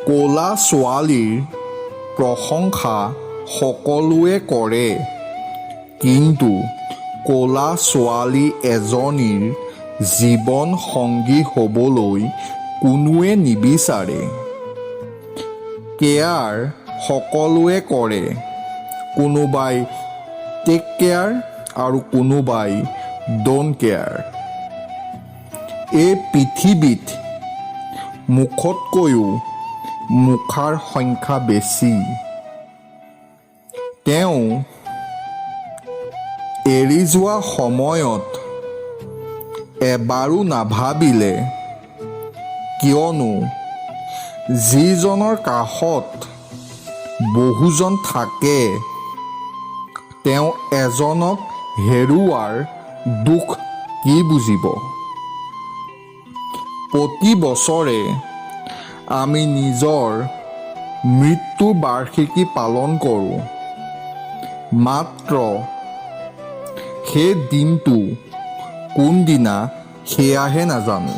ক'লা ছোৱালীৰ প্ৰশংসা সকলোৱে কৰে, কিন্তু ক'লা ছোৱালী এজনীৰ জীৱন সংগী হ'বলৈ কোনোৱে নিবিচাৰে। কেয়াৰ সকলোৱে কৰে, কোনোবাই টেক কেয়াৰ আৰু কোনোবাই ড'ন্ট কেয়াৰ। এই পৃথিৱীত মুখতকৈও মুখাৰ সংখ্যা বেছি। তেওঁ এৰি যোৱা সময়ত এবাৰো নাভাবিলে, কিয়নো যিজনৰ কাষত বহুজন থাকে তেওঁ এজনক হেৰুৱাৰ দুখ কি বুজিব। প্ৰতি বছৰে আমি নিজৰ মৃত্যু বাৰ্ষিকী পালন কৰোঁ, মাত্ৰ সেই দিনটো কোনদিনা সেয়াহে নাজানো।